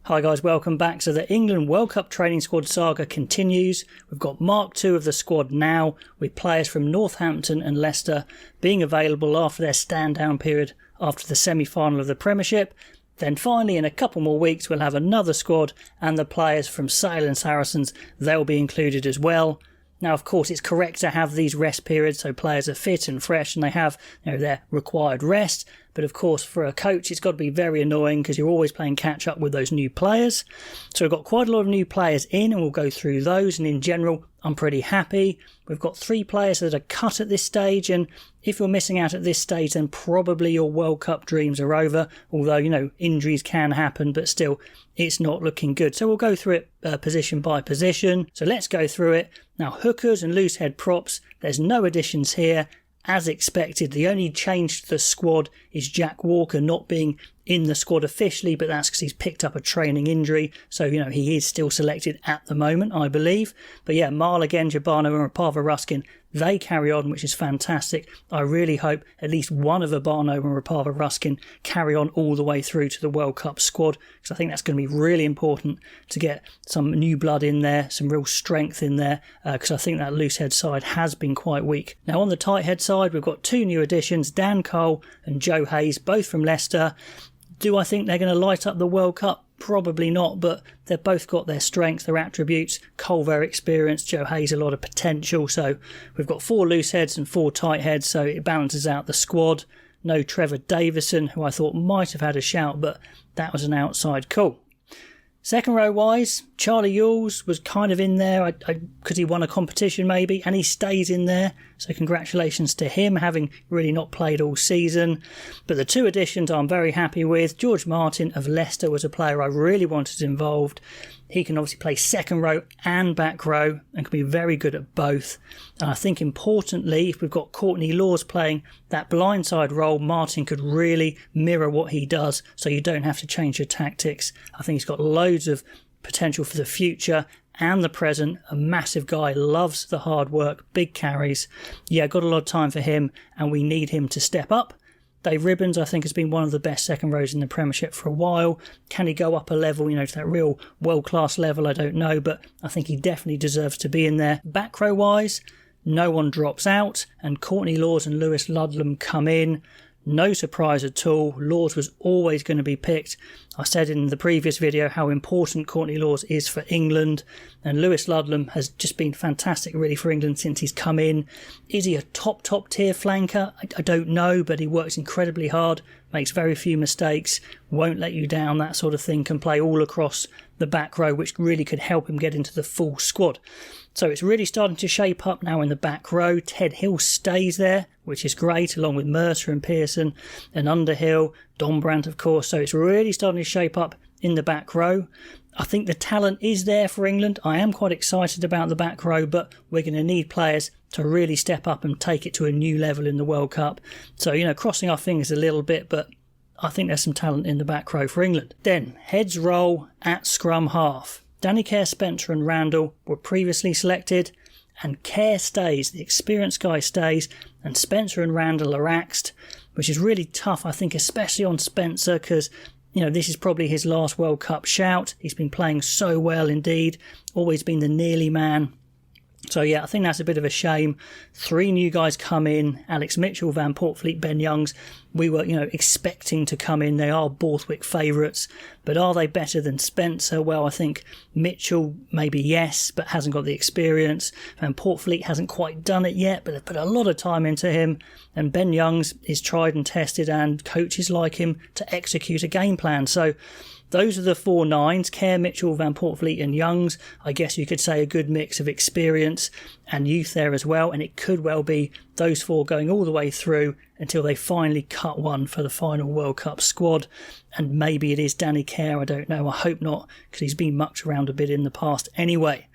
Hi guys, welcome back. So the England World Cup training squad saga continues. We've got Mark II of the squad now, with players from Northampton and Leicester being available after their stand-down period after the semi-final of the Premiership. Then finally, in a couple more weeks, we'll have another squad, and the players from Sale and Saracens, they'll be included as well. Now, of course, it's correct to have these rest periods so players are fit and fresh and they have their required rest. But of course, for a coach, it's got to be very annoying because you're always playing catch up with those new players. So we've got quite a lot of new players in, and we'll go through those. And in general, I'm pretty happy. We've got 3 players that are cut at this stage. And if you're missing out at this stage, then probably your World Cup dreams are over. Although, injuries can happen, but still, it's not looking good. So we'll go through it position by position. So let's go through it. Now, hookers and loose head props, there's no additions here. As expected, the only change to the squad is Jack Walker not being in the squad officially, but that's because he's picked up a training injury. So, he is still selected at the moment, I believe. But yeah, Marl again, Jabano and Rapava Ruskin, they carry on, which is fantastic. I really hope at least one of Urbano and Rapava Ruskin carry on all the way through to the World Cup squad, because I think that's going to be really important to get some new blood in there, some real strength in there, because I think that loose head side has been quite weak. Now on the tight head side, we've got 2 new additions, Dan Cole and Joe Hayes, both from Leicester. Do I think they're going to light up the World Cup? Probably not, but they've both got their strengths, their attributes. Cole very experienced, Joe Hayes a lot of potential. So we've got 4 loose heads and 4 tight heads, so it balances out the squad. No Trevor Davison, who I thought might have had a shout, but that was an outside call. Second row wise, Charlie Ewells was kind of in there because he won a competition maybe, and he stays in there. So congratulations to him, having really not played all season. But the 2 additions I'm very happy with. George Martin of Leicester was a player I really wanted involved. He can obviously play second row and back row and can be very good at both. And I think importantly, if we've got Courtney Laws playing that blindside role, Martin could really mirror what he does, so you don't have to change your tactics. I think he's got loads of potential for the future and the present. A massive guy, loves the hard work, big carries. Yeah, got a lot of time for him, and we need him to step up. Dave Ribbons, I think, has been one of the best second rows in the Premiership for a while. Can he go up a level, to that real world-class level? I don't know, but I think he definitely deserves to be in there. Back row-wise, no one drops out, and Courtney Laws and Lewis Ludlam come in. No surprise at all. Laws was always going to be picked. I said in the previous video how important Courtney Laws is for England, and Lewis Ludlam has just been fantastic really for England since he's come in. Is he a top tier flanker? I don't know, but he works incredibly hard, makes very few mistakes, won't let you down, that sort of thing, can play all across the back row, which really could help him get into the full squad. So it's really starting to shape up now in the back row. Ted Hill stays there, which is great, along with Mercer and Pearson and Underhill, Dombrandt, of course. So it's really starting to shape up in the back row. I think the talent is there for England. I am quite excited about the back row, but we're going to need players to really step up and take it to a new level in the World Cup. So, crossing our fingers a little bit, but I think there's some talent in the back row for England. Then, heads roll at scrum half. Danny Kerr, Spencer and Randall were previously selected, and Kerr stays, the experienced guy stays, and Spencer and Randall are axed, which is really tough, I think, especially on Spencer, because this is probably his last World Cup shout. He's been playing so well indeed, always been the nearly man. So yeah, I think that's a bit of a shame. 3 new guys come in, Alex Mitchell, Van Portfleet, Ben Youngs. We were, expecting to come in. They are Borthwick favourites, but are they better than Spencer? Well, I think Mitchell maybe yes, but hasn't got the experience. Van Portfleet hasn't quite done it yet, but they've put a lot of time into him. And Ben Youngs is tried and tested, and coaches like him to execute a game plan. So those are the 4 nines, Kerr, Mitchell, Van Portfleet and Youngs. I guess you could say a good mix of experience and youth there as well, and it could well be those 4 going all the way through until they finally cut one for the final World Cup squad. And maybe it is Danny Kerr, I don't know, I hope not, because he's been mucked around a bit in the past anyway.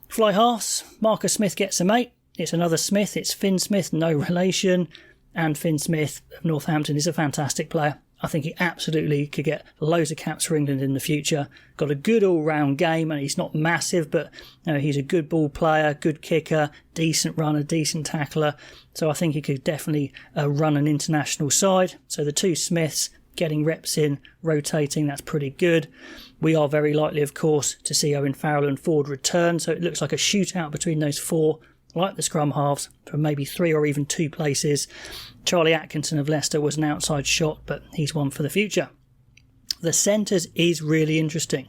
Fly halves, Marcus Smith gets a mate. It's another Smith, it's Finn Smith, no relation, and Finn Smith of Northampton is a fantastic player. I think he absolutely could get loads of caps for England in the future. Got a good all-round game, and he's not massive, but he's a good ball player, good kicker, decent runner, decent tackler. So I think he could definitely run an international side. So the 2 Smiths, getting reps in, rotating, that's pretty good. We are very likely, of course, to see Owen Farrell and Ford return, so it looks like a shootout between those four, like the scrum halves, for maybe 3 or even 2 places. Charlie Atkinson of Leicester was an outside shot, but he's one for the future. The centres is really interesting.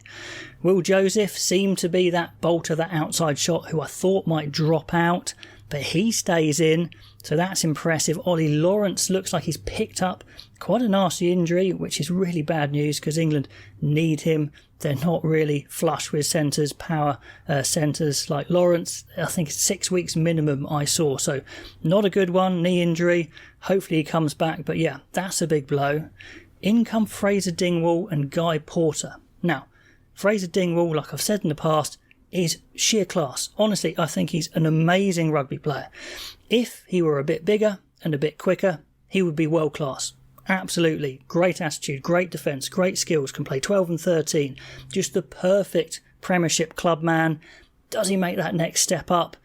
Will Joseph seemed to be that bolter, that outside shot who I thought might drop out, but he stays in, so that's impressive. Ollie Lawrence looks like he's picked up quite a nasty injury, which is really bad news because England need him. They're not really flush with centres, power centres like Lawrence. I think it's 6 weeks minimum I saw, so not a good one, knee injury. Hopefully he comes back, but yeah, that's a big blow. In come Fraser Dingwall and Guy Porter. Now, Fraser Dingwall, like I've said in the past, is sheer class. Honestly, I think he's an amazing rugby player. If he were a bit bigger and a bit quicker, he would be world class. Absolutely. Great attitude, great defence, great skills, can play 12 and 13. Just the perfect Premiership club man. Does he make that next step up?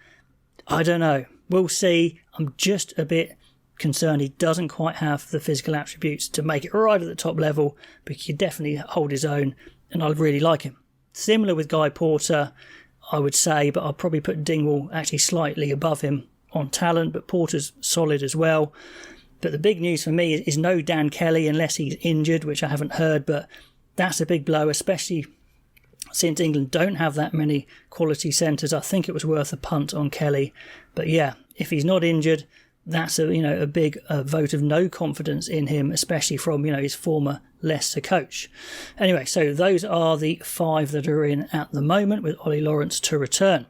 I don't know. We'll see. I'm just a bit concerned he doesn't quite have the physical attributes to make it right at the top level, but he can definitely hold his own, and I really like him. Similar with Guy Porter, I would say, but I'll probably put Dingwall actually slightly above him on talent, but Porter's solid as well. But the big news for me is no Dan Kelly unless he's injured, which I haven't heard, but that's a big blow, especially since England don't have that many quality centres. I think it was worth a punt on Kelly. But yeah, if he's not injured, that's a big vote of no confidence in him, especially from his former Leicester coach. Anyway, so those are the 5 that are in at the moment, with Ollie Lawrence to return.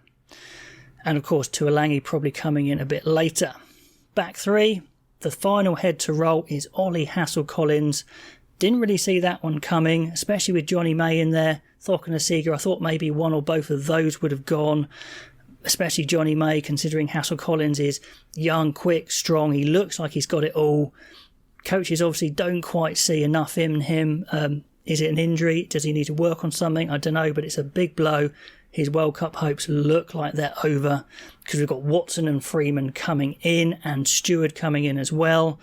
And of course, Tuolangi probably coming in a bit later. Back 3, the final head to roll is Ollie Hassel-Collins. Didn't really see that one coming, especially with Johnny May in there. Thorkin and Seeger, I thought maybe one or both of those would have gone. Especially Johnny May, considering Hassel-Collins is young, quick, strong. He looks like he's got it all. Coaches obviously don't quite see enough in him. Is it an injury? Does he need to work on something? I don't know, but it's a big blow. His World Cup hopes look like they're over because we've got Watson and Freeman coming in and Stewart coming in as well.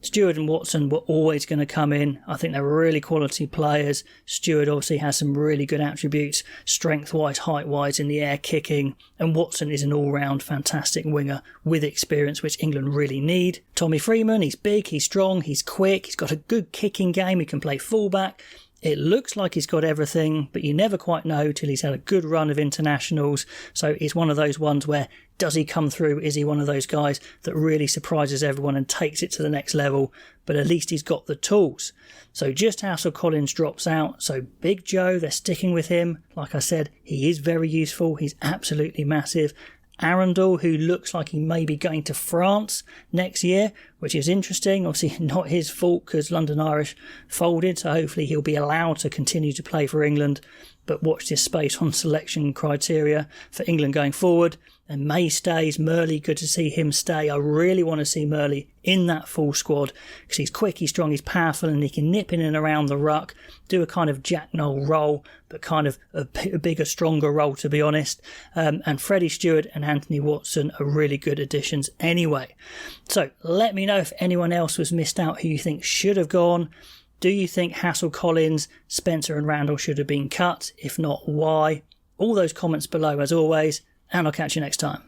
Stewart and Watson were always going to come in. I think they're really quality players. Stewart obviously has some really good attributes, strength-wise, height-wise, in the air, kicking. And Watson is an all-round fantastic winger with experience, which England really need. Tommy Freeman, he's big, he's strong, he's quick, he's got a good kicking game, he can play fullback. It looks like he's got everything, but you never quite know till he's had a good run of internationals. So it's one of those ones where, does he come through? Is he one of those guys that really surprises everyone and takes it to the next level? But at least he's got the tools. So just Hassel-Collins drops out. So Big Joe, they're sticking with him. Like I said, he is very useful. He's absolutely massive. Arundel, who looks like he may be going to France next year, which is interesting. Obviously not his fault because London Irish folded, so hopefully he'll be allowed to continue to play for England. But watch this space on selection criteria for England going forward. And May stays. Murley, good to see him stay. I really want to see Murley in that full squad because he's quick, he's strong, he's powerful, and he can nip in and around the ruck, do a kind of Jack Noel role, but kind of a bigger, stronger role, to be honest. And Freddie Stewart and Anthony Watson are really good additions anyway. So let me know if anyone else was missed out who you think should have gone. Do you think Hassel-Collins, Spencer and Randall should have been cut? If not, why? All those comments below as always, and I'll catch you next time.